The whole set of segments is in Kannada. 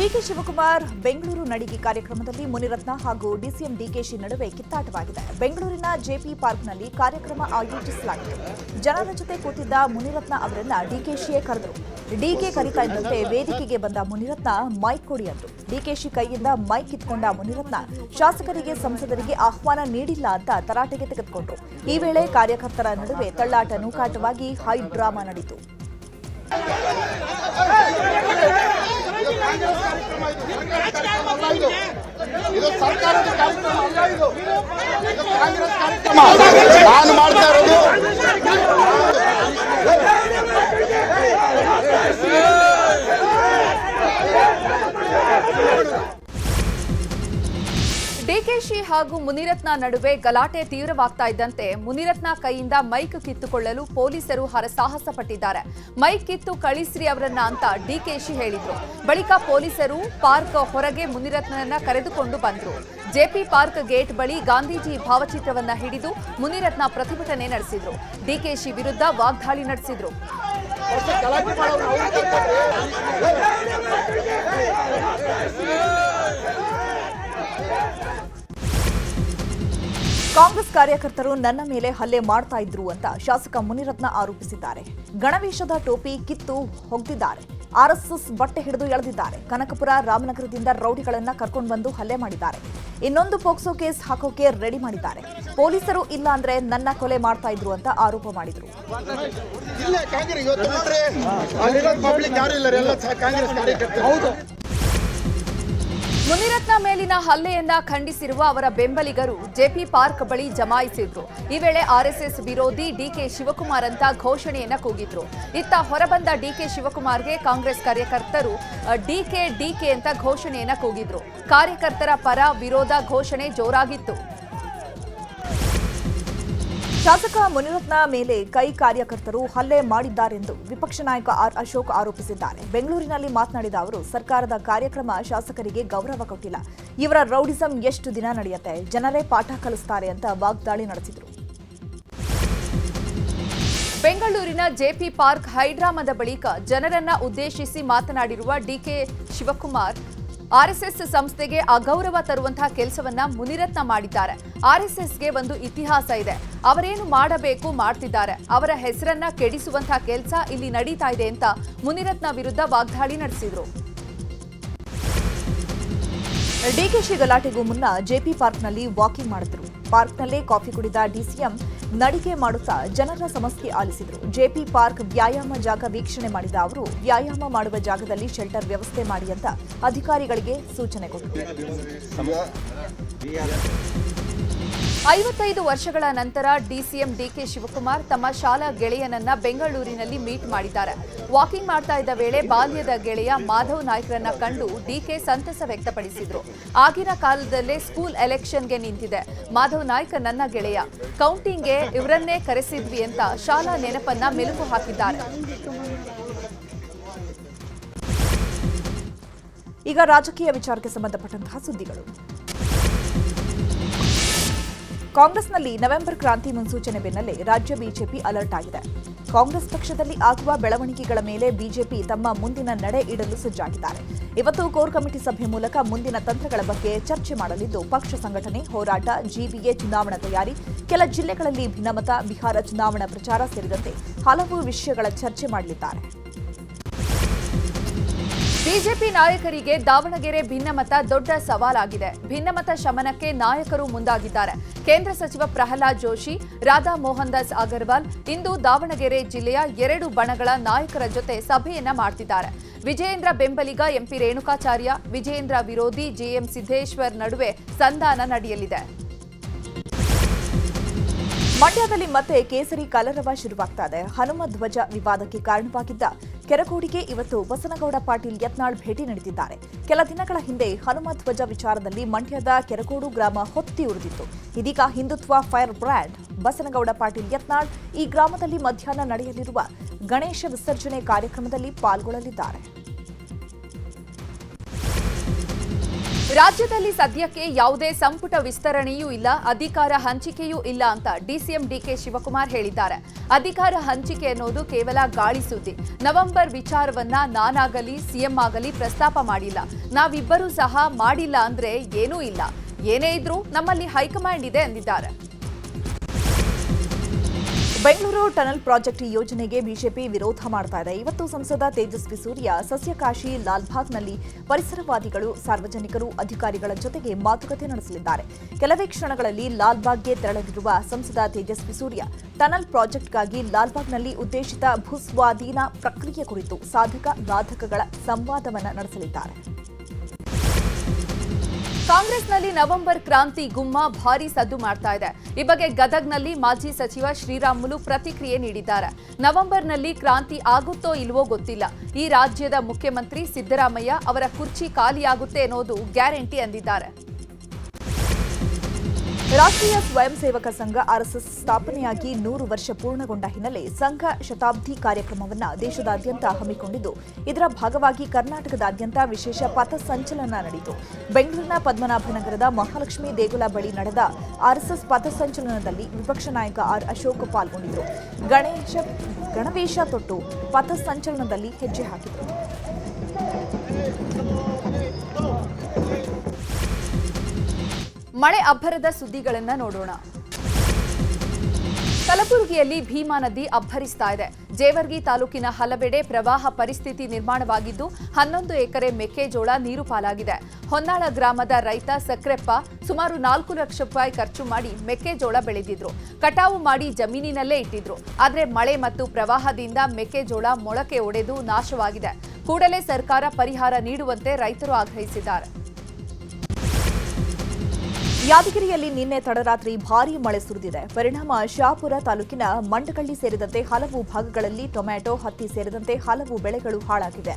ಡಿಕೆ ಶಿವಕುಮಾರ್ ಬೆಂಗಳೂರು ನಡಿಗೆ ಕಾರ್ಯಕ್ರಮದಲ್ಲಿ ಮುನಿರತ್ನ ಹಾಗೂ ಡಿಸಿಎಂ ಡಿಕೆಶಿ ನಡುವೆ ಕಿತ್ತಾಟವಾಗಿದೆ. ಬೆಂಗಳೂರಿನ ಜೆಪಿ ಪಾರ್ಕ್ನಲ್ಲಿ ಕಾರ್ಯಕ್ರಮ ಆಯೋಜಿಸಲಾಗಿದೆ. ಜನರ ಜೊತೆ ಕೂತಿದ್ದ ಮುನಿರತ್ನ ಅವರನ್ನ ಡಿಕೆಶಿಯೇ ಕರೆದರು. ಡಿಕೆ ಕರೀತಾ ಇದ್ದಂತೆ ವೇದಿಕೆಗೆ ಬಂದ ಮುನಿರತ್ನ ಮೈಕ್ ಕೊಡಿ ಅಂದ್ರು. ಡಿಕೆಶಿ ಕೈಯಿಂದ ಮೈಕ್ ಕಿತ್ಕೊಂಡ ಮುನಿರತ್ನ ಶಾಸಕರಿಗೆ ಸಂಸದರಿಗೆ ಆಹ್ವಾನ ನೀಡಿಲ್ಲ ಅಂತ ತರಾಟೆಗೆ ತೆಗೆದುಕೊಂಡ್ರು. ಈ ವೇಳೆ ಕಾರ್ಯಕರ್ತರ ನಡುವೆ ತಳ್ಳಾಟ ನೂಕಾಟವಾಗಿ ಹೈ ಡ್ರಾಮಾ ನಡೆಯಿತು. ಇದು ಸರ್ಕಾರದ ಕಾರ್ಯಕ್ರಮ ಅಲ್ಲ. ಇದು ಕಾಂಗ್ರೆಸ್ ಕಾರ್ಯಕ್ರಮ. ನಾನು ಮಾಡ್ತಾ ಇರೋದು ಡಿಕೆಶಿ ಹಾಗೂ ಮುನಿರತ್ನ ನಡುವೆ ಗಲಾಟೆ ತೀವ್ರವಾಗ್ತಾ ಇದ್ದಂತೆ ಮುನಿರತ್ನ ಕೈಯಿಂದ ಮೈಕ್ ಕಿತ್ತುಕೊಳ್ಳಲು ಪೊಲೀಸರು ಹರಸಾಹಸ ಪಟ್ಟಿದ್ದಾರೆ. ಮೈಕ್ ಕಿತ್ತು ಕಳಿಸ್ರಿ ಅವರನ್ನ ಅಂತ ಡಿಕೆಶಿ ಹೇಳಿದ್ರು. ಬಳಿಕ ಪೊಲೀಸರು ಪಾರ್ಕ್ ಹೊರಗೆ ಮುನಿರತ್ನನ್ನ ಕರೆದುಕೊಂಡು ಬಂದ್ರು. ಜೆಪಿ ಪಾರ್ಕ್ ಗೇಟ್ ಬಳಿ ಗಾಂಧೀಜಿ ಭಾವಚಿತ್ರವನ್ನ ಹಿಡಿದು ಮುನಿರತ್ನ ಪ್ರತಿಭಟನೆ ನಡೆಸಿದ್ರು. ಡಿಕೆಶಿ ವಿರುದ್ಧ ವಾಗ್ದಾಳಿ ನಡೆಸಿದ್ರು. ಕಾಂಗ್ರೆಸ್ ಕಾರ್ಯಕರ್ತರು ನನ್ನ ಮೇಲೆ ಹಲ್ಲೆ ಮಾಡ್ತಾ ಇದ್ರು ಅಂತ ಶಾಸಕ ಮುನಿರತ್ನ ಆರೋಪಿಸಿದ್ದಾರೆ. ಗಣವೇಶದ ಟೋಪಿ ಕಿತ್ತು ಹೊಗ್ದಿದ್ದಾರೆ. ಆರ್ಎಸ್ಎಸ್ ಬಟ್ಟೆ ಹಿಡಿದು ಎಳೆದಿದ್ದಾರೆ. ಕನಕಪುರ ರಾಮನಗರದಿಂದ ರೌಡಿಗಳನ್ನ ಕರ್ಕೊಂಡು ಬಂದು ಹಲ್ಲೆ ಮಾಡಿದ್ದಾರೆ. ಇನ್ನೊಂದು ಪೋಕ್ಸೋ ಕೇಸ್ ಹಾಕೋಕೆ ರೆಡಿ ಮಾಡಿದ್ದಾರೆ. ಪೊಲೀಸರು ಇಲ್ಲ ಅಂದ್ರೆ ನನ್ನ ಕೊಲೆ ಮಾಡ್ತಾ ಇದ್ರು ಅಂತ ಆರೋಪ ಮಾಡಿದ್ರು. ಮುನಿರತ್ನ ಮೇಲಿನ ಹಲ್ಲೆಯನ್ನ ಖಂಡಿಸಿರುವ ಅವರ ಬೆಂಬಲಿಗರು ಜೆಪಿ ಪಾರ್ಕ್ ಬಳಿ ಜಮಾಯಿಸಿದ್ರು. ಈ ವೇಳೆ ಆರ್ಎಸ್ಎಸ್ ವಿರೋಧಿ ಡಿಕೆ ಶಿವಕುಮಾರ್ ಅಂತ ಘೋಷಣೆಯನ್ನ ಕೂಗಿದ್ರು. ಇತ್ತ ಹೊರಬಂದ ಡಿಕೆ ಶಿವಕುಮಾರ್ಗೆ ಕಾಂಗ್ರೆಸ್ ಕಾರ್ಯಕರ್ತರು ಡಿಕೆ ಅಂತ ಘೋಷಣೆಯನ್ನ ಕೂಗಿದ್ರು. ಕಾರ್ಯಕರ್ತರ ಪರ ವಿರೋಧ ಘೋಷಣೆ ಜೋರಾಗಿತ್ತು. ಶಾಸಕ ಮುನಿರತ್ನ ಮೇಲೆ ಕೈ ಕಾರ್ಯಕರ್ತರು ಹಲ್ಲೆ ಮಾಡಿದ್ದಾರೆಂದು ವಿಪಕ್ಷ ನಾಯಕ ಆರ್ ಅಶೋಕ್ ಆರೋಪಿಸಿದ್ದಾರೆ. ಬೆಂಗಳೂರಿನಲ್ಲಿ ಮಾತನಾಡಿದ ಅವರು, ಸರ್ಕಾರದ ಕಾರ್ಯಕ್ರಮ ಶಾಸಕರಿಗೆ ಗೌರವ ಕೊಟ್ಟಿಲ್ಲ. ಇವರ ರೌಡಿಸಂ ಎಷ್ಟು ದಿನ ನಡೆಯುತ್ತೆ, ಜನರೇ ಪಾಠ ಕಲಿಸ್ತಾರೆ ಅಂತ ವಾಗ್ದಾಳಿ ನಡೆಸಿದರು. ಬೆಂಗಳೂರಿನ ಜೆಪಿ ಪಾರ್ಕ್ ಹೈಡ್ರಾಮಾದ ಬಳಿಕ ಜನರನ್ನ ಉದ್ದೇಶಿಸಿ ಮಾತನಾಡಿರುವ ಡಿಕೆ ಶಿವಕುಮಾರ್, ಆರ್ಎಸ್ಎಸ್ ಸಂಸ್ಥೆಗೆ ಅಗೌರವ ತರುವಂತಹ ಕೆಲಸವನ್ನ ಮುನಿರತ್ನ ಮಾಡಿದ್ದಾರೆ. ಆರ್ಎಸ್ಎಸ್ಗೆ ಒಂದು ಇತಿಹಾಸ ಇದೆ. ಅವರೇನು ಮಾಡಬೇಕು ಮಾಡ್ತಿದ್ದಾರೆ. ಅವರ ಹೆಸರನ್ನ ಕೆಡಿಸುವಂತಹ ಕೆಲಸ ಇಲ್ಲಿ ನಡೀತಾ ಇದೆ ಅಂತ ಮುನಿರತ್ನ ವಿರುದ್ಧ ವಾಗ್ದಾಳಿ ನಡೆಸಿದ್ರು. ಡಿಕೆಶಿ ಗಲಾಟೆಗೂ ಮುನ್ನ ಜೆಪಿ ಪಾರ್ಕ್ನಲ್ಲಿ ವಾಕಿಂಗ್ ಮಾಡಿದ್ರು. ಪಾರ್ಕ್ನಲ್ಲೇ ಕಾಫಿ ಕುಡಿದ ಡಿಸಿಎಂ ನಡಿಗೆ ಮಾಡುತ್ತಾ ಜನರ ಸಮಸ್ಯೆ ಆಲಿಸಿದರು. ಜೆಪಿ ಪಾರ್ಕ್ ವ್ಯಾಯಾಮ ಜಾಗ ವೀಕ್ಷಣೆ ಮಾಡಿದ ಅವರು, ವ್ಯಾಯಾಮ ಮಾಡುವ ಜಾಗದಲ್ಲಿ ಶೆಲ್ಟರ್ ವ್ಯವಸ್ಥೆ ಮಾಡಿ ಅಂತ ಅಧಿಕಾರಿಗಳಿಗೆ ಸೂಚನೆ ಕೊಟ್ಟರು. 55 ವರ್ಷಗಳ ನಂತರ ಡಿಸಿಎಂ ಡಿಕೆ ಶಿವಕುಮಾರ್ ತಮ್ಮ ಶಾಲಾ ಗೆಳೆಯನನ್ನ ಬೆಂಗಳೂರಿನಲ್ಲಿ ಮೀಟ್ ಮಾಡಿದ್ದಾರೆ. ವಾಕಿಂಗ್ ಮಾಡ್ತಾ ಇದ್ದ ವೇಳೆ ಬಾಲ್ಯದ ಗೆಳೆಯ ಮಾಧವ್ ನಾಯ್ಕರನ್ನ ಕಂಡು ಡಿಕೆ ಸಂತಸ ವ್ಯಕ್ತಪಡಿಸಿದ್ರು. ಆಗಿನ ಕಾಲದಲ್ಲೇ ಸ್ಕೂಲ್ ಎಲೆಕ್ಷನ್ಗೆ ನಿಂತಿದೆ. ಮಾಧವ್ ನಾಯ್ಕ ನನ್ನ ಗೆಳೆಯ, ಕೌಂಟಿಂಗ್ಗೆ ಇವರನ್ನೇ ಕರೆಸಿದ್ವಿ ಅಂತ ಶಾಲಾ ನೆನಪನ್ನ ಮೆಲುಕು ಹಾಕಿದ್ದಾರೆ. ಈಗ ರಾಜಕೀಯ ವಿಚಾರಕ್ಕೆ ಸಂಬಂಧಪಟ್ಟಂತಹ ಸುದ್ದಿಗಳು. ಕಾಂಗ್ರೆಸ್ನಲ್ಲಿ ನವೆಂಬರ್ ಕ್ರಾಂತಿ ಮುನ್ಸೂಚನೆ ಬೆನ್ನಲ್ಲೇ ರಾಜ್ಯ ಬಿಜೆಪಿ ಅಲರ್ಟ್ ಆಗಿದೆ. ಕಾಂಗ್ರೆಸ್ ಪಕ್ಷದಲ್ಲಿ ಆಗುವ ಬೆಳವಣಿಗೆಗಳ ಮೇಲೆ ಬಿಜೆಪಿ ತಮ್ಮ ಮುಂದಿನ ನಡೆ ಇಡಲು ಸಜ್ಜಾಗಿದ್ದಾರೆ. ಇವತ್ತು ಕೋರ್ ಕಮಿಟಿ ಸಭೆ ಮೂಲಕ ಮುಂದಿನ ತಂತ್ರಗಳ ಬಗ್ಗೆ ಚರ್ಚೆ ಮಾಡಲಿದ್ದು, ಪಕ್ಷ ಸಂಘಟನೆ, ಹೋರಾಟ, ಜಿಬಿಎ ಚುನಾವಣಾ ತಯಾರಿ, ಕೆಲ ಜಿಲ್ಲೆಗಳಲ್ಲಿ ಭಿನ್ನಮತ, ಬಿಹಾರ ಚುನಾವಣಾ ಪ್ರಚಾರ ಸೇರಿದಂತೆ ಹಲವು ವಿಷಯಗಳ ಚರ್ಚೆ ಮಾಡಲಿದ್ದಾರೆ. ಬಿಜೆಪಿ ನಾಯಕರಿಗೆ ದಾವಣಗೆರೆ ಭಿನ್ನಮತ ದೊಡ್ಡ ಸವಾಲಾಗಿದೆ. ಭಿನ್ನಮತ ಶಮನಕ್ಕೆ ನಾಯಕರು ಮುಂದಾಗಿದ್ದಾರೆ. ಕೇಂದ್ರ ಸಚಿವ ಪ್ರಹ್ಲಾದ್ ಜೋಶಿ, ರಾಧಾ ಮೋಹನ್ ದಾಸ್ ಅಗರ್ವಾಲ್ ಇಂದು ದಾವಣಗೆರೆ ಜಿಲ್ಲೆಯ 2 ಬಣಗಳ ನಾಯಕರ ಜೊತೆ ಸಭೆಯನ್ನ ಮಾಡ್ತಿದ್ದಾರೆ. ವಿಜಯೇಂದ್ರ ಬೆಂಬಲಿಗ ಎಂಪಿ ರೇಣುಕಾಚಾರ್ಯ, ವಿಜಯೇಂದ್ರ ವಿರೋಧಿ ಜಿಎಂ ಸಿದ್ದೇಶ್ವರ್ ನಡುವೆ ಸಂಧಾನ ನಡೆಯಲಿದೆ. ಮಂಡ್ಯದಲ್ಲಿ ಮತ್ತೆ ಕೇಸರಿ ಕಲರವ ಶುರುವಾಗ್ತಾ ಇದೆ. ಹನುಮ ಧ್ವಜ ವಿವಾದಕ್ಕೆ ಕಾರಣವಾಗಿದ್ದ ಕೆರಕೋಡಿಗೆ ಇವತ್ತು ಬಸನಗೌಡ ಪಾಟೀಲ್ ಯತ್ನಾಳ್ ಭೇಟಿ ನೀಡುತ್ತಿದ್ದಾರೆ. ಕೆಲ ದಿನಗಳ ಹಿಂದೆ ಹನುಮ ಧ್ವಜ ವಿಚಾರದಲ್ಲಿ ಮಂಡ್ಯದ ಕೆರಕೋಡು ಗ್ರಾಮ ಹೊತ್ತಿ ಉರಿದಿತ್ತು. ಇದೀಗ ಹಿಂದುತ್ವ ಫೈರ್ ಬ್ರ್ಯಾಂಡ್ ಬಸನಗೌಡ ಪಾಟೀಲ್ ಯತ್ನಾಳ್ ಈ ಗ್ರಾಮದಲ್ಲಿ ಮಧ್ಯಾಹ್ನ ನಡೆಯಲಿರುವ ಗಣೇಶ ವಿಸರ್ಜನೆ ಕಾರ್ಯಕ್ರಮದಲ್ಲಿ ಪಾಲ್ಗೊಳ್ಳಲಿದ್ದಾರೆ. ರಾಜ್ಯದಲ್ಲಿ ಸದ್ಯಕ್ಕೆ ಯಾವುದೇ ಸಂಪುಟ ವಿಸ್ತರಣೆಯೂ ಇಲ್ಲ, ಅಧಿಕಾರ ಹಂಚಿಕೆಯೂ ಇಲ್ಲ ಅಂತ ಡಿಸಿಎಂ ಡಿಕೆ ಶಿವಕುಮಾರ್ ಹೇಳಿದ್ದಾರೆ. ಅಧಿಕಾರ ಹಂಚಿಕೆ ಅನ್ನೋದು ಕೇವಲ ಗಾಳಿ ಸುದ್ದಿ. ನವೆಂಬರ್ ವಿಚಾರವನ್ನ ನಾನಾಗಲಿ ಸಿಎಂ ಆಗಲಿ ಪ್ರಸ್ತಾಪ ಮಾಡಿಲ್ಲ. ನಾವಿಬ್ಬರೂ ಸಹ ಮಾಡಿಲ್ಲ ಅಂದ್ರೆ ಏನೂ ಇಲ್ಲ. ಏನೇ ಇದ್ರೂ ನಮ್ಮಲ್ಲಿ ಹೈಕಮಾಂಡ್ ಇದೆ ಎಂದಿದ್ದಾರೆ. ಬೆಂಗಳೂರು ಟನಲ್ ಪ್ರಾಜೆಕ್ಟ್ ಯೋಜನೆಗೆ ಬಿಜೆಪಿ ವಿರೋಧ ಮಾಡ್ತಾ ಇದೆ. ಇವತ್ತು ಸಂಸದ ತೇಜಸ್ವಿ ಸೂರ್ಯ ಸಸ್ಯಕಾಶಿ ಲಾಲ್ಬಾಗ್ನಲ್ಲಿ ಪರಿಸರವಾದಿಗಳು, ಸಾರ್ವಜನಿಕರು, ಅಧಿಕಾರಿಗಳ ಜೊತೆಗೆ ಮಾತುಕತೆ ನಡೆಸಲಿದ್ದಾರೆ. ಕೆಲವೇ ಕ್ಷಣಗಳಲ್ಲಿ ಲಾಲ್ಬಾಗ್ಗೆ ತೆರಳಲಿರುವ ಸಂಸದ ತೇಜಸ್ವಿ ಸೂರ್ಯ ಟನಲ್ ಪ್ರಾಜೆಕ್ಟ್ಗಾಗಿ ಲಾಲ್ಬಾಗ್ನಲ್ಲಿ ಉದ್ದೇಶಿತ ಭೂಸ್ವಾಧೀನ ಪ್ರಕ್ರಿಯೆ ಕುರಿತು ಸಾಧಕ ಬಾಧಕಗಳ ಸಂವಾದವನ್ನು ನಡೆಸಲಿದ್ದಾರೆ. ಕಾಂಗ್ರೆಸ್ನಲ್ಲಿ ನವೆಂಬರ್ ಕ್ರಾಂತಿ ಗುಮ್ಮ ಭಾರೀ ಸದ್ದು ಮಾಡ್ತಾ ಇದೆ. ಈ ಬಗ್ಗೆ ಗದಗ್ನಲ್ಲಿ ಮಾಜಿ ಸಚಿವ ಶ್ರೀರಾಮುಲು ಪ್ರತಿಕ್ರಿಯೆ ನೀಡಿದ್ದಾರೆ. ನವೆಂಬರ್ನಲ್ಲಿ ಕ್ರಾಂತಿ ಆಗುತ್ತೋ ಇಲ್ವೋ ಗೊತ್ತಿಲ್ಲ. ಈ ರಾಜ್ಯದ ಮುಖ್ಯಮಂತ್ರಿ ಸಿದ್ದರಾಮಯ್ಯ ಅವರ ಕುರ್ಚಿ ಖಾಲಿಯಾಗುತ್ತೆ ಅನ್ನೋದು ಗ್ಯಾರಂಟಿ ಎಂದಿದ್ದಾರೆ. ರಾಷ್ಟ್ರೀಯ ಸ್ವಯಂ ಸೇವಕ ಸಂಘ ಆರ್ಎಸ್ಎಸ್ ಸ್ಥಾಪನೆಯಾಗಿ 100 ವರ್ಷ ಪೂರ್ಣಗೊಂಡ ಹಿನ್ನೆಲೆ ಸಂಘ ಶತಾಬ್ದಿ ಕಾರ್ಯಕ್ರಮವನ್ನು ದೇಶದಾದ್ಯಂತ ಹಮ್ಮಿಕೊಂಡಿದ್ದು, ಇದರ ಭಾಗವಾಗಿ ಕರ್ನಾಟಕದಾದ್ಯಂತ ವಿಶೇಷ ಪಥಸಂಚಲನ ನಡೆಯಿತು. ಬೆಂಗಳೂರಿನ ಪದ್ಮನಾಭನಗರದ ಮಹಾಲಕ್ಷ್ಮಿ ದೇಗುಲ ಬಳಿ ನಡೆದ ಆರ್ಎಸ್ಎಸ್ ಪಥಸಂಚಲನದಲ್ಲಿ ವಿಪಕ್ಷ ನಾಯಕ ಆರ್ ಅಶೋಕ್ ಪಾಲ್ಗೊಂಡಿದ್ದರು. ಗಣವೇಶ ತೊಟ್ಟು ಪಥಸಂಚಲನದಲ್ಲಿ ಹೆಜ್ಜೆ ಹಾಕಿದರು. ಮಳೆ ಅಬ್ಬರದ ಸುದ್ದಿಗಳನ್ನ ನೋಡೋಣ. ಕಲಬುರಗಿಯಲ್ಲಿ ಭೀಮಾ ನದಿ ಅಬ್ಬರಿಸ್ತಾ ಇದೆ. ಜೇವರ್ಗಿ ತಾಲೂಕಿನ ಹಲವೆಡೆ ಪ್ರವಾಹ ಪರಿಸ್ಥಿತಿ ನಿರ್ಮಾಣವಾಗಿದ್ದು 11 ಎಕರೆ ಮೆಕ್ಕೆಜೋಳ ನೀರು ಪಾಲಾಗಿದೆ. ಹೊನ್ನಾಳ ಗ್ರಾಮದ ರೈತ ಸಕ್ರೆಪ್ಪ ಸುಮಾರು 4 ಲಕ್ಷ ರೂಪಾಯಿ ಖರ್ಚು ಮಾಡಿ ಮೆಕ್ಕೆಜೋಳ ಬೆಳೆದಿದ್ರು. ಕಟಾವು ಮಾಡಿ ಜಮೀನಿನಲ್ಲೇ ಇಟ್ಟಿದ್ರು. ಆದರೆ ಮಳೆ ಮತ್ತು ಪ್ರವಾಹದಿಂದ ಮೆಕ್ಕೆಜೋಳ ಮೊಳಕೆ ಒಡೆದು ನಾಶವಾಗಿದೆ. ಕೂಡಲೇ ಸರ್ಕಾರ ಪರಿಹಾರ ನೀಡುವಂತೆ ರೈತರು ಆಗ್ರಹಿಸಿದ್ದಾರೆ. ಯಾದಗಿರಿಯಲ್ಲಿ ನಿನ್ನೆ ತಡರಾತ್ರಿ ಭಾರೀ ಮಳೆ ಸುರಿದಿದೆ. ಪರಿಣಾಮ ಶಹಾಪುರ ತಾಲೂಕಿನ ಮಂಡಕಳ್ಳಿ ಸೇರಿದಂತೆ ಹಲವು ಭಾಗಗಳಲ್ಲಿ ಟೊಮ್ಯಾಟೊ, ಹತ್ತಿ ಸೇರಿದಂತೆ ಹಲವು ಬೆಳೆಗಳು ಹಾಳಾಗಿವೆ.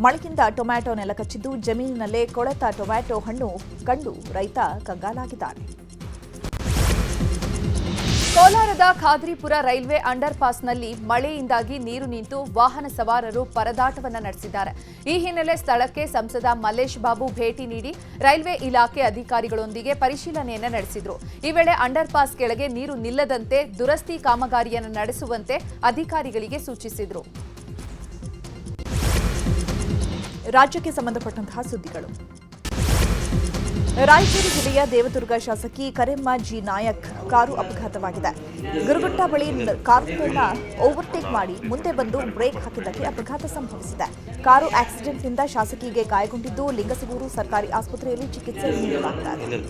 ಮಳೆಯಿಂದ ಟೊಮ್ಯಾಟೊ ನೆಲಕಚ್ಚಿದ್ದು ಜಮೀನಿನಲ್ಲೇ ಕೊಳೆತ ಟೊಮ್ಯಾಟೊ ಹಣ್ಣು ಕಂಡು ರೈತ ಕಂಗಾಲಾಗಿದ್ದಾನೆ. ಕೋಲಾರದ ಖಾದ್ರಿಪುರ ರೈಲ್ವೆ ಅಂಡರ್ ಪಾಸ್ನಲ್ಲಿ ಮಳೆಯಿಂದಾಗಿ ನೀರು ನಿಂತು ವಾಹನ ಸವಾರರು ಪರದಾಟವನ್ನು ನಡೆಸಿದ್ದಾರೆ. ಈ ಹಿನ್ನೆಲೆ ಸ್ಥಳಕ್ಕೆ ಸಂಸದ ಮಲ್ಲೇಶ್ ಬಾಬು ಭೇಟಿ ನೀಡಿ ರೈಲ್ವೆ ಇಲಾಖೆ ಅಧಿಕಾರಿಗಳೊಂದಿಗೆ ಪರಿಶೀಲನೆಯನ್ನು ನಡೆಸಿದರು. ಈ ವೇಳೆ ಅಂಡರ್ ಪಾಸ್ ಕೆಳಗೆ ನೀರು ನಿಲ್ಲದಂತೆ ದುರಸ್ತಿ ಕಾಮಗಾರಿಯನ್ನು ನಡೆಸುವಂತೆ ಅಧಿಕಾರಿಗಳಿಗೆ ಸೂಚಿಸಿದರು. ರಾಜ್ಯಕ್ಕೆ ಸಂಬಂಧಪಟ್ಟಂತಹ ಸುದ್ದಿಗಳು. ರಾಯಚೂರು ಜಿಲ್ಲೆಯ ದೇವದುರ್ಗ ಶಾಸಕಿ ಕರೆಮ್ಮ ಜಿ ನಾಯಕ್ ಕಾರು ಅಪಘಾತವಾಗಿದೆ. ಗುರುಗುಟ್ಟ ಬಳಿ ಕಾರನ್ನು ಓವರ್ಟೇಕ್ ಮಾಡಿ ಮುಂದೆ ಬಂದು ಬ್ರೇಕ್ ಹಾಕಿದ್ದಕ್ಕೆ ಅಪಘಾತ ಸಂಭವಿಸಿದೆ. ಕಾರು ಆಕ್ಸಿಡೆಂಟ್ನಿಂದ ಶಾಸಕಿಗೆ ಗಾಯಗೊಂಡಿದ್ದು ಲಿಂಗಸಗೂರು ಸರ್ಕಾರಿ ಆಸ್ಪತ್ರೆಯಲ್ಲಿ ಚಿಕಿತ್ಸೆ ನೀಡಲಾಗಿದೆ.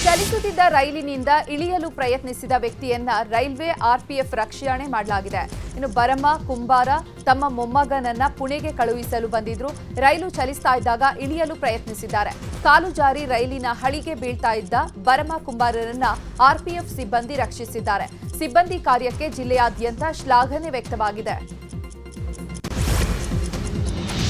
ಚಲಿಸುತ್ತಿದ್ದ ರೈಲಿನಿಂದ ಇಳಿಯಲು ಪ್ರಯತ್ನಿಸಿದ ವ್ಯಕ್ತಿಯನ್ನ ರೈಲ್ವೆ ಆರ್ಪಿಎಫ್ ರಕ್ಷಣೆ ಮಾಡಲಾಗಿದೆ. ಇನ್ನು ಬರಮ ಕುಂಬಾರ ತಮ್ಮ ಮೊಮ್ಮಗನನ್ನ ಪುಣೆಗೆ ಕಳುಹಿಸಲು ಬಂದಿದ್ರು. ರೈಲು ಚಲಿಸ್ತಾ ಇದ್ದಾಗ ಇಳಿಯಲು ಪ್ರಯತ್ನಿಸಿದ್ದಾರೆ. ಕಾಲು ಜಾರಿ ರೈಲಿನ ಹಳಿಗೆ ಬೀಳ್ತಾ ಇದ್ದ ಬರಮ ಕುಂಬಾರರನ್ನ ಆರ್ಪಿಎಫ್ ಸಿಬ್ಬಂದಿ ರಕ್ಷಿಸಿದ್ದಾರೆ. ಸಿಬ್ಬಂದಿ ಕಾರ್ಯಕ್ಕೆ ಜಿಲ್ಲೆಯಾದ್ಯಂತ ಶ್ಲಾಘನೆ ವ್ಯಕ್ತವಾಗಿದೆ.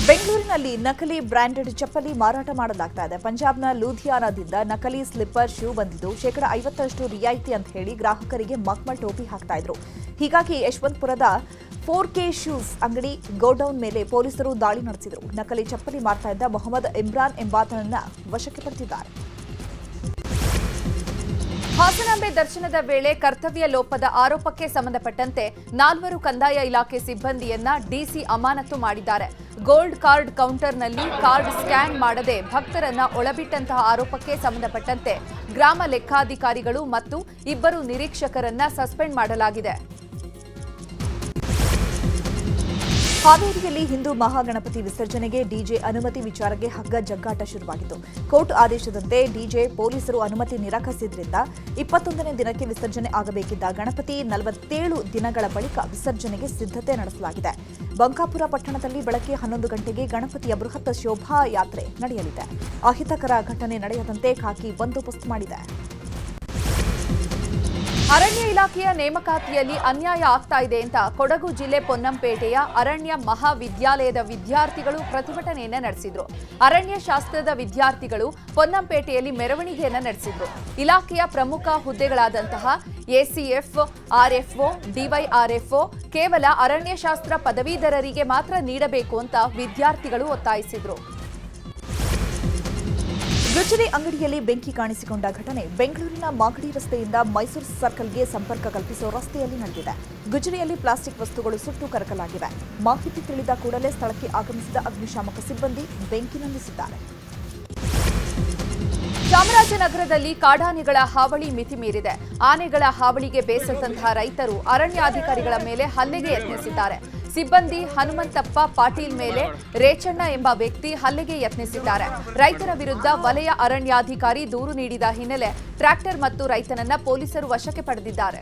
ಬೆಂಗಳೂರಿನಲ್ಲಿ ನಕಲಿ ಬ್ರಾಂಡೆಡ್ ಚಪ್ಪಲಿ ಮಾರಾಟ ಮಾಡಲಾಗ್ತಾ ಇದೆ. ಪಂಜಾಬ್ನ ಲೂಧಿಯಾನಾದಿಂದ ನಕಲಿ ಸ್ಲಿಪ್ಪರ್ ಶೂ ಬಂದಿದ್ದು ಶೇಕಡ 50% ರಿಯಾಯಿತಿ ಅಂತ ಹೇಳಿ ಗ್ರಾಹಕರಿಗೆ ಮಕ್ಮಲ್ ಟೋಪಿ ಹಾಕ್ತಾ ಇದ್ರು. ಹೀಗಾಗಿ ಯಶವಂತಪುರದ 4K ಶೂಸ್ ಅಂಗಡಿ ಗೋಡೌನ್ ಮೇಲೆ ಪೊಲೀಸರು ದಾಳಿ ನಡೆಸಿದರು. ನಕಲಿ ಚಪ್ಪಲಿ ಮಾರ್ತಾ ಇದ್ದ ಮೊಹಮ್ಮದ್ ಇಮ್ರಾನ್ ಎಂಬಾತನನ್ನ ವಶಕ್ಕೆ ಪಡೆದಿದ್ದಾರೆ. ಹಾಸನಾಂಬೆ ದರ್ಶನದ ವೇಳೆ ಕರ್ತವ್ಯ ಲೋಪದ ಆರೋಪಕ್ಕೆ ಸಂಬಂಧಪಟ್ಟಂತೆ 4 ಕಂದಾಯ ಇಲಾಖೆ ಸಿಬ್ಬಂದಿಯನ್ನ ಡಿಸಿ ಅಮಾನತು ಮಾಡಿದ್ದಾರೆ. ಗೋಲ್ಡ್ ಕಾರ್ಡ್ ಕೌಂಟರ್ನಲ್ಲಿ ಕಾರ್ಡ್ ಸ್ಕ್ಯಾನ್ ಮಾಡದೆ ಭಕ್ತರನ್ನ ಒಳಬಿಟ್ಟಂತಹ ಆರೋಪಕ್ಕೆ ಸಂಬಂಧಪಟ್ಟಂತೆ ಗ್ರಾಮ ಲೆಕ್ಕಾಧಿಕಾರಿಗಳು ಮತ್ತು 2 ನಿರೀಕ್ಷಕರನ್ನ ಸಸ್ಪೆಂಡ್ ಮಾಡಲಾಗಿದೆ. ಹಾವೇರಿಯಲ್ಲಿ ಹಿಂದೂ ಮಹಾಗಣಪತಿ ವಿಸರ್ಜನೆಗೆ ಡಿಜೆ ಅನುಮತಿ ವಿಚಾರಕ್ಕೆ ಹಗ್ಗ ಜಗ್ಗಾಟ ಶುರುವಾಗಿತ್ತು. ಕೋರ್ಟ್ ಆದೇಶದಂತೆ ಡಿಜೆ ಪೊಲೀಸರು ಅನುಮತಿ ನಿರಾಕರಿಸಿದ್ರಿಂದ 21ನೇ ದಿನಕ್ಕೆ ವಿಸರ್ಜನೆ ಆಗಬೇಕಿದ್ದ ಗಣಪತಿ 47 ದಿನಗಳ ಬಳಿಕ ವಿಸರ್ಜನೆಗೆ ಸಿದ್ಧತೆ ನಡೆಸಲಾಗಿದೆ. ಬಂಕಾಪುರ ಪಟ್ಟಣದಲ್ಲಿ ಬೆಳಗ್ಗೆ 11 ಗಂಟೆಗೆ ಗಣಪತಿಯ ಬೃಹತ್ ಶೋಭಾಯಾತ್ರೆ ನಡೆಯಲಿದೆ. ಅಹಿತಕರ ಘಟನೆ ನಡೆಯದಂತೆ ಖಾಕಿ ಬಂದೋಬಸ್ತ್ ಮಾಡಿದೆ. ಅರಣ್ಯ ಇಲಾಖೆಯ ನೇಮಕಾತಿಯಲ್ಲಿ ಅನ್ಯಾಯ ಆಗ್ತಾ ಇದೆ ಅಂತ ಕೊಡಗು ಜಿಲ್ಲೆ ಪೊನ್ನಂಪೇಟೆಯ ಅರಣ್ಯ ಮಹಾವಿದ್ಯಾಲಯದ ವಿದ್ಯಾರ್ಥಿಗಳು ಪ್ರತಿಭಟನೆಯನ್ನ ನಡೆಸಿದ್ರು. ಅರಣ್ಯ ಶಾಸ್ತ್ರದ ವಿದ್ಯಾರ್ಥಿಗಳು ಪೊನ್ನಂಪೇಟೆಯಲ್ಲಿ ಮೆರವಣಿಗೆಯನ್ನ ನಡೆಸಿದ್ರು. ಇಲಾಖೆಯ ಪ್ರಮುಖ ಹುದ್ದೆಗಳಾದಂತಹ ಎಸಿಎಫ್, ಆರ್ಎಫ್ಒ, ಡಿವೈಆರ್ಎಫ್ಒ ಕೇವಲ ಅರಣ್ಯಶಾಸ್ತ್ರ ಪದವೀಧರರಿಗೆ ಮಾತ್ರ ನೀಡಬೇಕು ಅಂತ ವಿದ್ಯಾರ್ಥಿಗಳು ಒತ್ತಾಯಿಸಿದ್ರು. ಗ್ರೋಸರಿ ಅಂಗಡಿಯಲ್ಲಿ ಬೆಂಕಿ ಕಾಣಿಸಿಕೊಂಡ ಘಟನೆ ಬೆಂಗಳೂರಿನ ಮಾಗಡಿ ರಸ್ತೆಯಿಂದ ಮೈಸೂರು ಸರ್ಕಲ್ಗೆ ಸಂಪರ್ಕ ಕಲ್ಪಿಸುವ ರಸ್ತೆಯಲ್ಲಿ ನಡೆದಿದೆ. ಗುಜರಿಯಲ್ಲಿ ಪ್ಲಾಸ್ಟಿಕ್ ವಸ್ತುಗಳು ಸುಟ್ಟು ಕರಕಲಾಗಿವೆ. ಮಾಹಿತಿ ತಿಳಿದ ಕೂಡಲೇ ಸ್ಥಳಕ್ಕೆ ಆಗಮಿಸಿದ ಅಗ್ನಿಶಾಮಕ ಸಿಬ್ಬಂದಿ ಬೆಂಕಿ ನಂದಿಸಿದ್ದಾರೆ. ಚಾಮರಾಜನಗರದಲ್ಲಿ ಕಾಡಾನೆಗಳ ಹಾವಳಿ ಮಿತಿ ಮೀರಿದೆ. ಆನೆಗಳ ಹಾವಳಿಗೆ ಬೇಸತ್ತಂತಹ ರೈತರು ಅರಣ್ಯಾಧಿಕಾರಿಗಳ ಮೇಲೆ ಹಲ್ಲೆಗೆ ಯತ್ನಿಸಿದ್ದಾರೆ. ಸಿಬ್ಬಂದಿ ಹನುಮಂತಪ್ಪ ಪಾಟೀಲ್ ಮೇಲೆ ರೇಚಣ್ಣ ಎಂಬ ವ್ಯಕ್ತಿ ಹಲ್ಲೆಗೆ ಯತ್ನಿಸಿದ್ದಾರೆ. ರೈತರ ವಿರುದ್ಧ ವಲಯ ಅರಣ್ಯಾಧಿಕಾರಿ ದೂರು ನೀಡಿದ ಹಿನ್ನೆಲೆ ಟ್ರ್ಯಾಕ್ಟರ್ ಮತ್ತು ರೈತನನ್ನ ಪೊಲೀಸರು ವಶಕ್ಕೆ ಪಡೆದಿದ್ದಾರೆ.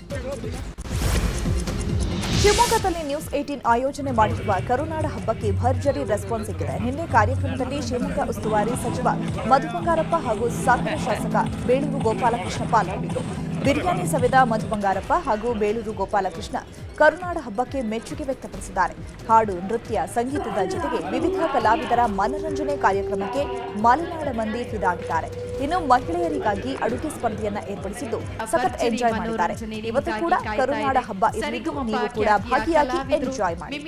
ಶಿವಮೊಗ್ಗದಲ್ಲಿ ನ್ಯೂಸ್ 18 ಆಯೋಜನೆ ಮಾಡಿರುವ ಕರುನಾಡ ಹಬ್ಬಕ್ಕೆ ಭರ್ಜರಿ ರೆಸ್ಪಾನ್ಸ್ ಸಿಕ್ಕಿದೆ. ನಿನ್ನೆ ಕಾರ್ಯಕ್ರಮದಲ್ಲಿ ಶಿವಮೊಗ್ಗ ಉಸ್ತುವಾರಿ ಸಚಿವ ಮಧು ಬಂಗಾರಪ್ಪ ಹಾಗೂ ಸಾಗರ ಶಾಸಕ ಬೇಳೂರು ಗೋಪಾಲಕೃಷ್ಣ ಪಾಲ್ಗೊಂಡಿದ್ದರು. ಬಿರಿಯಾನಿ ಸವೆದ ಮಧು ಬಂಗಾರಪ್ಪ ಹಾಗೂ ಬೇಳೂರು ಗೋಪಾಲಕೃಷ್ಣ ಕರುನಾಡ ಹಬ್ಬಕ್ಕೆ ಮೆಚ್ಚುಗೆ ವ್ಯಕ್ತಪಡಿಸಿದ್ದಾರೆ. ಹಾಡು, ನೃತ್ಯ, ಸಂಗೀತದ ಜೊತೆಗೆ ವಿವಿಧ ಕಲಾವಿದರ ಮನರಂಜನೆ ಕಾರ್ಯಕ್ರಮಕ್ಕೆ ಮಲೆನಾಡ ಮಂದಿ ಫಿದಾಗಿದ್ದಾರೆ. ಇನ್ನು ಮಹಿಳೆಯರಿಗಾಗಿ ಅಡುಗೆ ಸ್ಪರ್ಧೆಯನ್ನ ಏರ್ಪಡಿಸಿದ್ದು ಸಖತ್ ಎಂಜಾಯ್ ಮಾಡಿದ್ದಾರೆ. ಇವತ್ತು ಕೂಡ ಕರುನಾಡ ಹಬ್ಬ ಇರಲಿದ್ದು ನೀವು ಕೂಡ ಭಾಗಿಯಾಗಿ ಎಂಜಾಯ್ ಮಾಡಿ.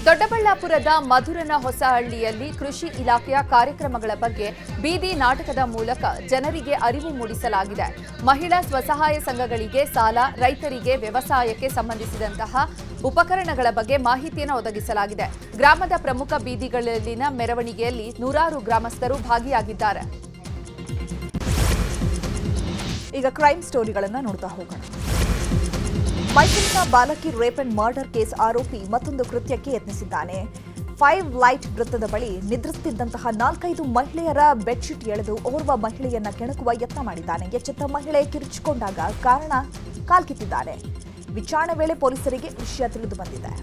ದೊಡ್ಡಬಳ್ಳಾಪುರದ ಮಧುರನ ಹೊಸಹಳ್ಳಿಯಲ್ಲಿ ಕೃಷಿ ಇಲಾಖೆಯ ಕಾರ್ಯಕ್ರಮಗಳ ಬಗ್ಗೆ ಬೀದಿ ನಾಟಕದ ಮೂಲಕ ಜನರಿಗೆ ಅರಿವು ಮೂಡಿಸಲಾಗಿದೆ. ಮಹಿಳಾ ಸ್ವಸಹಾಯ ಸಂಘಗಳಿಗೆ ಸಾಲ, ರೈತರಿಗೆ ವ್ಯವಸಾಯಕ್ಕೆ ಸಂಬಂಧಿಸಿದಂತಹ ಉಪಕರಣಗಳ ಬಗ್ಗೆ ಮಾಹಿತಿಯನ್ನು ಒದಗಿಸಲಾಗಿದೆ. ಗ್ರಾಮದ ಪ್ರಮುಖ ಬೀದಿಗಳಲ್ಲಿನ ಮೆರವಣಿಗೆಯಲ್ಲಿ ನೂರಾರು ಗ್ರಾಮಸ್ಥರು ಭಾಗಿಯಾಗಿದ್ದಾರೆ. ಈಗ ಕ್ರೈಮ್ ಸ್ಟೋರಿಗಳನ್ನು ನೋಡ್ತಾ ಹೋಗೋಣ. ಮೈಸೂರಿನ ಬಾಲಕಿ ರೇಪ್ ಅಂಡ್ ಮರ್ಡರ್ ಕೇಸ್ ಆರೋಪಿ ಮತ್ತೊಂದು ಕೃತ್ಯಕ್ಕೆ ಯತ್ನಿಸಿದ್ದಾನೆ. 5 ಲೈಟ್ ವೃತ್ತದ ಬಳಿ ನಿದ್ರಿಸುತ್ತಿದ್ದಂತಹ 4-5 ಮಹಿಳೆಯರ ಬೆಡ್ಶೀಟ್ ಎಳೆದು ಓರ್ವ ಮಹಿಳೆಯನ್ನ ಕೆಣಕುವ ಯತ್ನ ಮಾಡಿದ್ದಾನೆ. ಎಚ್ಚೆತ್ತ ಮಹಿಳೆ ಕಿರುಚಿಕೊಂಡಾಗ ಕಾರಣ ಕಾಲ್ಕಿತ್ತಿದ್ದಾನೆ. ವಿಚಾರಣೆ ವೇಳೆ ಪೊಲೀಸರಿಗೆ ವಿಷಯ ತಿಳಿದು ಬಂದಿದೆ.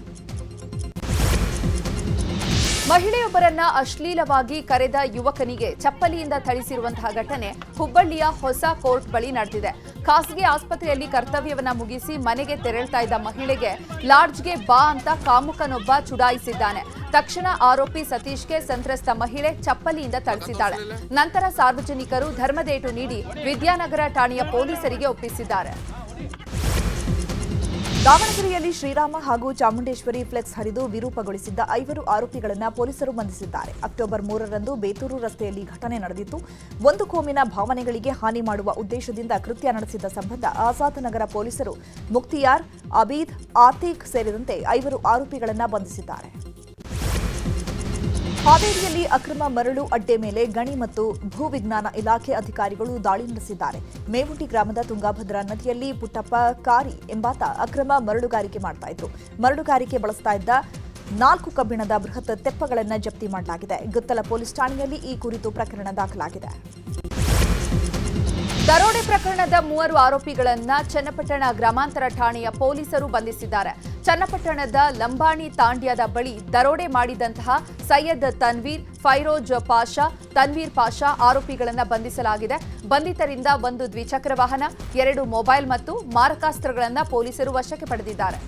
ಮಹಿಳೆಯೊಬ್ಬರನ್ನ ಅಶ್ಲೀಲವಾಗಿ ಕರೆದ ಯುವಕನಿಗೆ ಚಪ್ಪಲಿಯಿಂದ ಥಳಿಸಿರುವಂತಹ ಘಟನೆ ಹುಬ್ಬಳ್ಳಿಯ ಹೊಸ ಕೋರ್ಟ್ ಬಳಿ ನಡೆದಿದೆ. ಖಾಸಗಿ ಆಸ್ಪತ್ರೆಯಲ್ಲಿ ಕರ್ತವ್ಯವನ್ನ ಮುಗಿಸಿ ಮನೆಗೆ ತೆರಳ್ತಾ ಇದ್ದ ಮಹಿಳೆಗೆ ಲಾಡ್ಜ್ಗೆ ಬಾ ಅಂತ ಕಾಮುಕನೊಬ್ಬ ಚುಡಾಯಿಸಿದ್ದಾನೆ. ತಕ್ಷಣ ಆರೋಪಿ ಸತೀಶ್ಗೆ ಸಂತ್ರಸ್ತ ಮಹಿಳೆ ಚಪ್ಪಲಿಯಿಂದ ಥಳಿಸಿದ್ದಾಳೆ. ನಂತರ ಸಾರ್ವಜನಿಕರು ಧರ್ಮದೇಟು ನೀಡಿ ವಿದ್ಯಾನಗರ ಠಾಣೆಯ ಪೊಲೀಸರಿಗೆ ಒಪ್ಪಿಸಿದ್ದಾರೆ. ದಾವಣಗೆರೆಯಲ್ಲಿ ಶ್ರೀರಾಮ ಹಾಗೂ ಚಾಮುಂಡೇಶ್ವರಿ ಫ್ಲೆಕ್ಸ್ ಹರಿದು ವಿರೂಪಗೊಳಿಸಿದ್ದ 5 ಆರೋಪಿಗಳನ್ನು ಪೊಲೀಸರು ಬಂಧಿಸಿದ್ದಾರೆ. ಅಕ್ಟೋಬರ್ 3ರಂದು ಬೇತೂರು ರಸ್ತೆಯಲ್ಲಿ ಘಟನೆ ನಡೆದಿತ್ತು. ಒಂದು ಕೋಮಿನ ಭಾವನೆಗಳಿಗೆ ಹಾನಿ ಮಾಡುವ ಉದ್ದೇಶದಿಂದ ಕೃತ್ಯ ನಡೆಸಿದ ಸಂಬಂಧ ಆಜಾದ್ನಗರ ಪೊಲೀಸರು ಮುಕ್ತಿಯಾರ್, ಅಬೀದ್, ಆತೀಕ್ ಸೇರಿದಂತೆ 5 ಆರೋಪಿಗಳನ್ನು ಬಂಧಿಸಿದ್ದಾರೆ. ಹಾವೇರಿಯಲ್ಲಿ ಅಕ್ರಮ ಮರಳು ಅಡ್ಡೆ ಮೇಲೆ ಗಣಿ ಮತ್ತು ಭೂವಿಜ್ಞಾನ ಇಲಾಖೆ ಅಧಿಕಾರಿಗಳು ದಾಳಿ ನಡೆಸಿದ್ದಾರೆ. ಮೇವುಂಟಿ ಗ್ರಾಮದ ತುಂಗಾಭದ್ರಾ ನದಿಯಲ್ಲಿ ಪುಟ್ಟಪ್ಪ ಕಾರಿ ಎಂಬಾತ ಅಕ್ರಮ ಮರಳುಗಾರಿಕೆ ಮಾಡ್ತಾ ಇದ್ರು. ಮರಳುಗಾರಿಕೆ ಬಳಸ್ತಾ ಇದ್ದ 4 ಕಬ್ಬಿಣದ ಬೃಹತ್ ತೆಪ್ಪಗಳನ್ನು ಜಪ್ತಿ ಮಾಡಲಾಗಿದೆ. ಗುತ್ತಲ ಪೊಲೀಸ್ ಠಾಣೆಯಲ್ಲಿ ಈ ಕುರಿತು ಪ್ರಕರಣ ದಾಖಲಾಗಿದೆ. ದರೋಡೆ ಪ್ರಕರಣದ 3 ಆರೋಪಿಗಳನ್ನ ಚನ್ನಪಟ್ಟಣ ಗ್ರಾಮಾಂತರ ಠಾಣೆಯ ಪೊಲೀಸರು ಬಂಧಿಸಿದ್ದಾರೆ. ಚನ್ನಪಟ್ಟಣದ ಲಂಬಾಣಿ ತಾಂಡ್ಯದ ಬಳಿ ದರೋಡೆ ಮಾಡಿದಂತಹ ಸೈಯದ್ ತನ್ವೀರ್, ಫೈರೋಜ್ ಪಾಷಾ, ತನ್ವೀರ್ ಪಾಷಾ ಆರೋಪಿಗಳನ್ನು ಬಂಧಿಸಲಾಗಿದೆ. ಬಂಧಿತರಿಂದ 1 ದ್ವಿಚಕ್ರ ವಾಹನ, 2 ಮೊಬೈಲ್ ಮತ್ತು ಮಾರಕಾಸ್ತ್ರಗಳನ್ನು ಪೊಲೀಸರು ವಶಕ್ಕೆ ಪಡೆದಿದ್ದಾರೆ.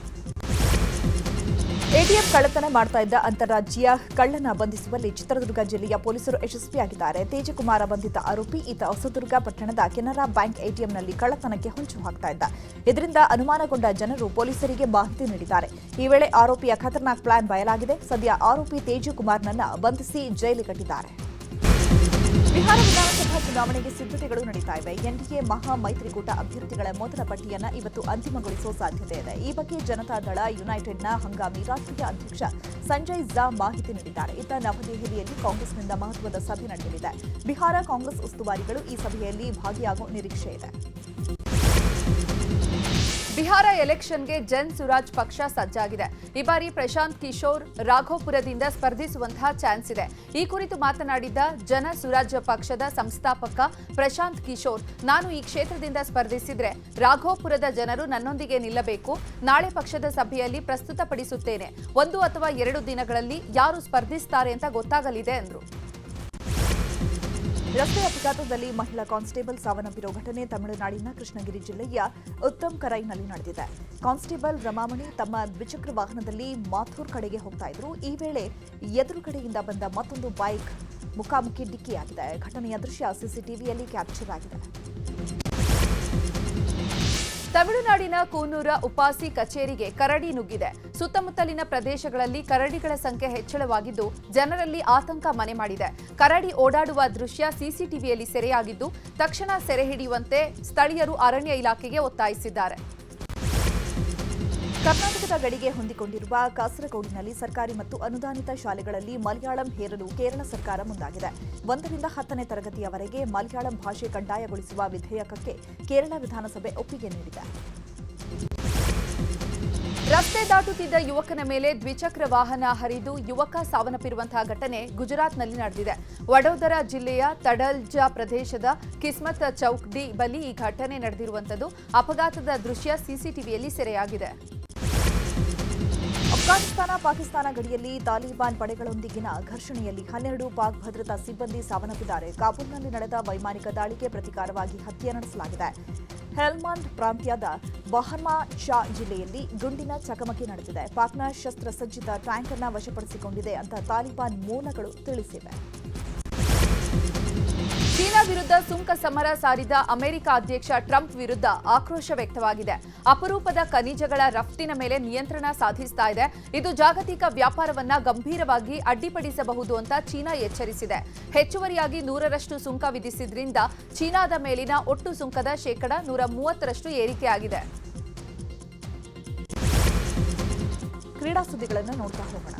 ಎಟಿಎಂ ಕಳ್ಳತನ ಮಾಡ್ತಾ ಇದ್ದ ಅಂತಾರಾಜ್ಯೀಯ ಕಳ್ಳನ ಬಂಧಿಸುವಲ್ಲಿ ಚಿತ್ರದುರ್ಗ ಜಿಲ್ಲೆಯ ಪೊಲೀಸರು ಯಶಸ್ವಿಯಾಗಿದ್ದಾರೆ. ತೇಜಕುಮಾರ ಬಂಧಿತ ಆರೋಪಿ. ಈತ ಹೊಸದುರ್ಗ ಪಟ್ಟಣದ ಕೆನರಾ ಬ್ಯಾಂಕ್ ಎಟಿಎಂನಲ್ಲಿ ಕಳ್ಳತನಕ್ಕೆ ಹೊಂಚು ಹಾಕ್ತಾ ಇದ್ದ. ಇದರಿಂದ ಅನುಮಾನಗೊಂಡ ಜನರು ಪೊಲೀಸರಿಗೆ ಮಾಹಿತಿ ನೀಡಿದ್ದಾರೆ. ಈ ವೇಳೆ ಆರೋಪಿಯ ಖತರ್ನಾಕ್ ಪ್ಲಾನ್ ಬಯಲಾಗಿದೆ. ಸದ್ಯ ಆರೋಪಿ ತೇಜಕುಮಾರ್ನನ್ನ ಬಂಧಿಸಿ ಜೈಲಿಗಟ್ಟಿದ್ದಾರೆ. ಬಿಹಾರ ವಿಧಾನಸಭಾ ಚುನಾವಣೆಗೆ ಸಿದ್ಧತೆಗಳು ನಡೀತಾ ಇವೆ. ಎನ್ಡಿಎ ಮಹಾ ಮೈತ್ರಿಕೂಟ ಅಭ್ಯರ್ಥಿಗಳ ಮೊದಲ ಪಟ್ಟಿಯನ್ನು ಇವತ್ತು ಅಂತಿಮಗೊಳಿಸುವ ಸಾಧ್ಯತೆ ಇದೆ. ಈ ಬಗ್ಗೆ ಜನತಾದಳ ಯುನೈಟೆಡ್ನ ಹಂಗಾಮಿ ರಾಷ್ಟ್ರೀಯ ಅಧ್ಯಕ್ಷ ಸಂಜಯ್ ಝಾ ಮಾಹಿತಿ ನೀಡಿದ್ದಾರೆ. ಇತ್ತ ನವದೆಹಲಿಯಲ್ಲಿ ಕಾಂಗ್ರೆಸ್ನಿಂದ ಮಹತ್ವದ ಸಭೆ ನಡೆಯಲಿದೆ. ಬಿಹಾರ ಕಾಂಗ್ರೆಸ್ ಉಸ್ತುವಾರಿಗಳು ಈ ಸಭೆಯಲ್ಲಿ ಭಾಗಿಯಾಗುವ ನಿರೀಕ್ಷೆ ಇದೆ. ಬಿಹಾರ ಎಲೆಕ್ಷನ್ಗೆ ಜನ್ ಸುರಾಜ್ ಪಕ್ಷ ಸಜ್ಜಾಗಿದೆ. ಈ ಬಾರಿ ಪ್ರಶಾಂತ್ ಕಿಶೋರ್ ರಾಘೋಪುರದಿಂದ ಸ್ಪರ್ಧಿಸುವಂತಹ ಚಾನ್ಸ್ ಇದೆ. ಈ ಕುರಿತು ಮಾತನಾಡಿದ ಜನ ಸುರಾಜ್ ಪಕ್ಷದ ಸಂಸ್ಥಾಪಕ ಪ್ರಶಾಂತ್ ಕಿಶೋರ್, ನಾನು ಈ ಕ್ಷೇತ್ರದಿಂದ ಸ್ಪರ್ಧಿಸಿದ್ರೆ ರಾಘೋಪುರದ ಜನರು ನನ್ನೊಂದಿಗೆ ನಿಲ್ಲಬೇಕು. ನಾಳೆ ಪಕ್ಷದ ಸಭೆಯಲ್ಲಿ ಪ್ರಸ್ತುತಪಡಿಸುತ್ತೇನೆ. 1 ಅಥವಾ 2 ದಿನಗಳಲ್ಲಿ ಯಾರು ಸ್ಪರ್ಧಿಸುತ್ತಾರೆ ಅಂತ ಗೊತ್ತಾಗಲಿದೆ ಎಂದರು. ರಸ್ತೆ ಅಪಘಾತದಲ್ಲಿ ಮಹಿಳಾ ಕಾನ್ಸ್ಟೇಬಲ್ ಸಾವನ್ನಪ್ಪಿರುವ ಘಟನೆ ತಮಿಳುನಾಡಿನ ಕೃಷ್ಣಗಿರಿ ಜಿಲ್ಲೆಯ ಉತ್ತಮ್ ಕರೈನಲ್ಲಿ ನಡೆದಿದೆ. ಕಾನ್ಸ್ಟೇಬಲ್ ರಮಾಮಣಿ ತಮ್ಮ ದ್ವಿಚಕ್ರ ವಾಹನದಲ್ಲಿ ಮಾಥೂರ್ ಕಡೆಗೆ ಹೋಗ್ತಾ ಇದ್ರು. ಈ ವೇಳೆ ಎದುರುಗಡೆಯಿಂದ ಬಂದ ಮತ್ತೊಂದು ಬೈಕ್ ಮುಖಾಮುಖಿ ಡಿಕ್ಕಿಯಾಗಿದೆ. ಘಟನೆಯ ದೃಶ್ಯ ಸಿಸಿಟಿವಿಯಲ್ಲಿ ಕ್ಯಾಪ್ಚರ್ ಆಗಿದೆ. ತಮಿಳುನಾಡಿನ ಕೂನೂರ ಉಪಾಸಿ ಕಚೇರಿಗೆ ಕರಡಿ ನುಗ್ಗಿದೆ. ಸುತ್ತಮುತ್ತಲಿನ ಪ್ರದೇಶಗಳಲ್ಲಿ ಕರಡಿಗಳ ಸಂಖ್ಯೆ ಹೆಚ್ಚಳವಾಗಿದ್ದು ಜನರಲ್ಲಿ ಆತಂಕ ಮನೆ ಮಾಡಿದೆ. ಕರಡಿ ಓಡಾಡುವ ದೃಶ್ಯ ಸಿಸಿಟಿವಿಯಲ್ಲಿ ಸೆರೆಯಾಗಿದ್ದು ತಕ್ಷಣ ಸೆರೆ ಹಿಡಿಯುವಂತೆ ಸ್ಥಳೀಯರು ಅರಣ್ಯ ಇಲಾಖೆಗೆ ಒತ್ತಾಯಿಸಿದ್ದಾರೆ. ಕರ್ನಾಟಕದ ಗಡಿಗೆ ಹೊಂದಿಕೊಂಡಿರುವ ಕಾಸರಗೋಡಿನಲ್ಲಿ ಸರ್ಕಾರಿ ಮತ್ತು ಅನುದಾನಿತ ಶಾಲೆಗಳಲ್ಲಿ ಮಲಯಾಳಂ ಹೇರಲು ಕೇರಳ ಸರ್ಕಾರ ಮುಂದಾಗಿದೆ. 1ರಿಂದ 10ನೇ ತರಗತಿಯವರೆಗೆ ಮಲಯಾಳಂ ಭಾಷೆ ಕಡ್ಡಾಯಗೊಳಿಸುವ ವಿಧೇಯಕಕ್ಕೆ ಕೇರಳ ವಿಧಾನಸಭೆ ಒಪ್ಪಿಗೆ ನೀಡಿದೆ. ರಸ್ತೆ ದಾಟುತ್ತಿದ್ದ ಯುವಕನ ಮೇಲೆ ದ್ವಿಚಕ್ರ ವಾಹನ ಹರಿದು ಯುವಕ ಸಾವನ್ನಪ್ಪಿರುವಂತಹ ಘಟನೆ ಗುಜರಾತ್ನಲ್ಲಿ ನಡೆದಿದೆ. ವಡೋದರ ಜಿಲ್ಲೆಯ ತಡಲ್ಜಾ ಪ್ರದೇಶದ ಕಿಸ್ಮತ್ ಚೌಕ್ಡಿ ಬಳಿ ಈ ಘಟನೆ ನಡೆದಿರುವಂತದ್ದು. ಅಪಘಾತದ ದೃಶ್ಯ ಸಿಸಿಟಿವಿಯಲ್ಲಿ ಸೆರೆಯಾಗಿದೆ. ಅಫ್ಘಾನಿಸ್ತಾನ ಪಾಕಿಸ್ತಾನ ಗಡಿಯಲ್ಲಿ ತಾಲಿಬಾನ್ ಪಡೆಗಳೊಂದಿಗಿನ ಘರ್ಷಣೆಯಲ್ಲಿ 12 ಪಾಕ್ ಭದ್ರತಾ ಸಿಬ್ಬಂದಿ ಸಾವನ್ನಪ್ಪಿದ್ದಾರೆ. ಕಾಬೂಲ್ನಲ್ಲಿ ನಡೆದ ವೈಮಾನಿಕ ದಾಳಿಗೆ ಪ್ರತೀಕಾರವಾಗಿ ಹತ್ಯೆ ನಡೆಸಲಾಗಿದೆ. ಹೆಲ್ಮಾಂಡ್ ಪ್ರಾಂತ್ಯದ ಬಹರ್ಮಾ ಶಾ ಜಿಲ್ಲೆಯಲ್ಲಿ ಗುಂಡಿನ ಚಕಮಕಿ ನಡೆದಿದೆ. ಪಾಕ್ನ ಶಸ್ತ್ರಸಜ್ಜಿತ ಟ್ಯಾಂಕ್ ಅನ್ನು ವಶಪಡಿಸಿಕೊಂಡಿದೆ ಅಂತ ತಾಲಿಬಾನ್ ಮೂಲಗಳು ತಿಳಿಸಿವೆ. ಚೀನಾ ವಿರುದ್ಧ ಸುಂಕ ಸಮರ ಸಾರಿದ ಅಮೆರಿಕ ಅಧ್ಯಕ್ಷ ಟ್ರಂಪ್ ವಿರುದ್ಧ ಆಕ್ರೋಶ ವ್ಯಕ್ತವಾಗಿದೆ. ಅಪರೂಪದ ಖನಿಜಗಳ ರಫ್ತಿನ ಮೇಲೆ ನಿಯಂತ್ರಣ ಸಾಧಿಸ್ತಾ ಇದೆ. ಇದು ಜಾಗತಿಕ ವ್ಯಾಪಾರವನ್ನ ಗಂಭೀರವಾಗಿ ಅಡ್ಡಿಪಡಿಸಬಹುದು ಅಂತ ಚೀನಾ ಎಚ್ಚರಿಸಿದೆ. ಹೆಚ್ಚುವರಿಯಾಗಿ 100ರಷ್ಟು ಸುಂಕ ವಿಧಿಸಿದ್ರಿಂದ ಚೀನಾದ ಮೇಲಿನ ಒಟ್ಟು ಸುಂಕದ ಶೇಕಡ 130ರಷ್ಟು ಏರಿಕೆಯಾಗಿದೆ. ಕ್ರೀಡಾ ಸುದ್ದಿಗಳನ್ನು ನೋಡ್ತಾ ಹೋಗೋಣ.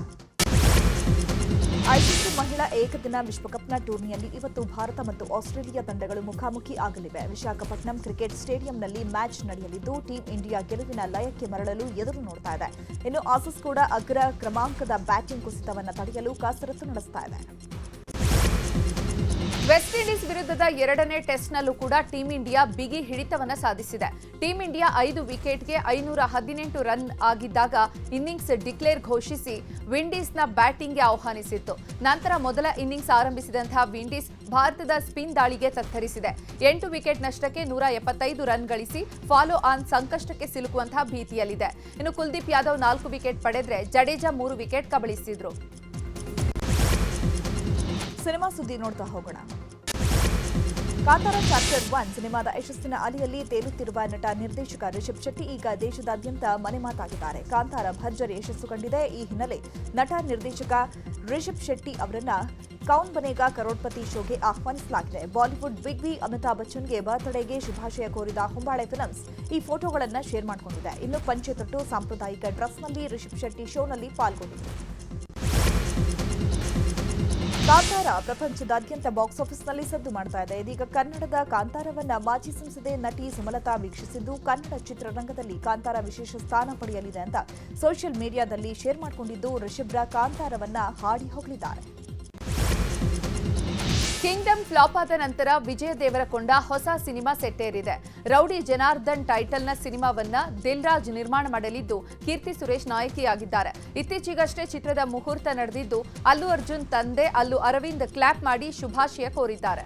ಐಸಿಸಿ ಮಹಿಳಾ ಏಕದಿನ ವಿಶ್ವಕಪ್ನ ಟೂರ್ನಿಯಲ್ಲಿ ಇವತ್ತು ಭಾರತ ಮತ್ತು ಆಸ್ಟ್ರೇಲಿಯಾ ತಂಡಗಳು ಮುಖಾಮುಖಿ ಆಗಲಿವೆ. ವಿಶಾಖಪಟ್ಟಣಂ ಕ್ರಿಕೆಟ್ ಸ್ಟೇಡಿಯಂನಲ್ಲಿ ಮ್ಯಾಚ್ ನಡೆಯಲಿದ್ದು ಟೀಂ ಇಂಡಿಯಾ ಗೆಲುವಿನ ಲಯಕ್ಕೆ ಮರಳಲು ಎದುರು ನೋಡ್ತಾ ಇದೆ. ಇನ್ನು ಆಸೀಸ್ ಕೂಡ ಅಗ್ರ ಕ್ರಮಾಂಕದ ಬ್ಯಾಟಿಂಗ್ ಕುಸಿತವನ್ನು ತಡೆಯಲು ಕಸರತ್ತು ನಡೆಸ್ತಾ ಇದೆ. ವೆಸ್ಟ್ ಇಂಡೀಸ್ ವಿರುದ್ಧದ 2ನೇ ಟೆಸ್ಟ್ನಲ್ಲೂ ಕೂಡ ಟೀಂ ಇಂಡಿಯಾ ಬಿಗಿ ಹಿಡಿತವನ್ನ ಸಾಧಿಸಿದೆ. ಟೀಂ ಇಂಡಿಯಾ 5 ವಿಕೆಟ್ಗೆ 518 ರನ್ ಆಗಿದ್ದಾಗ ಇನ್ನಿಂಗ್ಸ್ ಡಿಕ್ಲೇರ್ ಘೋಷಿಸಿ ವಿಂಡೀಸ್ನ ಬ್ಯಾಟಿಂಗ್ಗೆ ಆಹ್ವಾನಿಸಿತ್ತು. ನಂತರ ಮೊದಲ ಇನ್ನಿಂಗ್ಸ್ ಆರಂಭಿಸಿದಂತಹ ವಿಂಡೀಸ್ ಭಾರತದ ಸ್ಪಿನ್ ದಾಳಿಗೆ ತತ್ತರಿಸಿದೆ. 8 ವಿಕೆಟ್ ನಷ್ಟಕ್ಕೆ 175 ರನ್ ಗಳಿಸಿ ಫಾಲೋ ಆನ್ ಸಂಕಷ್ಟಕ್ಕೆ ಸಿಲುಕುವಂತಹ ಭೀತಿಯಲ್ಲಿದೆ. ಇನ್ನು ಕುಲ್ದೀಪ್ ಯಾದವ್ 4 ವಿಕೆಟ್ ಪಡೆದ್ರೆ ಜಡೇಜಾ 3 ವಿಕೆಟ್ ಕಬಳಿಸಿದ್ರು. ಸಿನಿಮಾ ಸುದ್ದಿ ನೋಡ್ತಾ ಹೋಗೋಣ. ಕಾಂತಾರ ಚಾಪ್ಟರ್ 1 ಸಿನಿಮಾದ ಯಶಸ್ಸಿನ ಅಲೆಯಲ್ಲಿ ತೇಲುತ್ತಿರುವ ನಟ ನಿರ್ದೇಶಕ ರಿಷಬ್ ಶೆಟ್ಟಿ ಈಗ ದೇಶದಾದ್ಯಂತ ಮನೆ ಮಾತಾಗಿದ್ದಾರೆ. ಕಾಂತಾರ ಭರ್ಜರಿ ಯಶಸ್ಸು ಕಂಡಿದೆ. ಈ ಹಿನ್ನೆಲೆ ನಟ ನಿರ್ದೇಶಕ ರಿಷಬ್ ಶೆಟ್ಟಿ ಅವರನ್ನ ಕೌನ್ ಬನೇಗಾ ಕರೋಡ್ಪತಿ ಶೋಗೆ ಆಹ್ವಾನಿಸಲಾಗಿದೆ. ಬಾಲಿವುಡ್ ಬಿಗ್ ಬಿ ಅಮಿತಾಬ್ ಬಚ್ಚನ್ಗೆ ಬರ್ತ್ಡೇಗೆ ಶುಭಾಶಯ ಕೋರಿದ ಹೊಂಬಾಳೆ ಫಿಲ್ಮ್ಸ್ ಈ ಫೋಟೋಗಳನ್ನು ಶೇರ್ ಮಾಡಿಕೊಂಡಿದೆ. ಇನ್ನು ಪಂಚೆ ತೊಟ್ಟು ಸಾಂಪ್ರದಾಯಿಕ ಡ್ರೆಸ್ನಲ್ಲಿ ರಿಷಬ್ ಶೆಟ್ಟಿ ಶೋನಲ್ಲಿ ಪಾಲ್ಗೊಂಡಿದ್ದರು. ಕಾಂತಾರ ಪ್ರಪಂಚದಾದ್ಯಂತ ಬಾಕ್ಸ್ ಆಫೀಸ್ನಲ್ಲಿ ಸದ್ದು ಮಾಡ್ತಾ ಇದೆ. ಇದೀಗ ಕನ್ನಡದ ಕಾಂತಾರವನ್ನ ಮಾಜಿ ಸಂಸದೆ ನಟಿ ಸುಮಲತಾ ವೀಕ್ಷಿಸಿದ್ದು ಕನ್ನಡ ಚಿತ್ರರಂಗದಲ್ಲಿ ಕಾಂತಾರ ವಿಶೇಷ ಸ್ಥಾನ ಪಡೆಯಲಿದೆ ಅಂತ ಸೋಷಿಯಲ್ ಮೀಡಿಯಾದಲ್ಲಿ ಶೇರ್ ಮಾಡಿಕೊಂಡಿದ್ದು ರಿಷಬ್ರ ಕಾಂತಾರವನ್ನ ಹಾಡಿ ಹೊಗಳಿದ್ದಾರೆ. ಕಿಂಗ್ಡಮ್ ಫ್ಲಾಪ್ ಆದ ನಂತರ ವಿಜಯ ದೇವರಕೊಂಡ ಹೊಸ ಸಿನಿಮಾ ಸೆಟ್ಟೇರಿದೆ. ರೌಡಿ ಜನಾರ್ದನ್ ಟೈಟಲ್ನ ಸಿನಿಮಾವನ್ನ ದಿಲ್ ರಾಜ್ ನಿರ್ಮಾಣ ಮಾಡಲಿದ್ದು ಕೀರ್ತಿ ಸುರೇಶ್ ನಾಯಕಿಯಾಗಿದ್ದಾರೆ. ಇತ್ತೀಚೆಗಷ್ಟೇ ಚಿತ್ರದ ಮುಹೂರ್ತ ನಡೆದಿದ್ದು ಅಲ್ಲು ಅರ್ಜುನ್ ತಂದೆ ಅಲ್ಲು ಅರವಿಂದ್ ಕ್ಲಾಪ್ ಮಾಡಿ ಶುಭಾಶಯ ಕೋರಿದ್ದಾರೆ.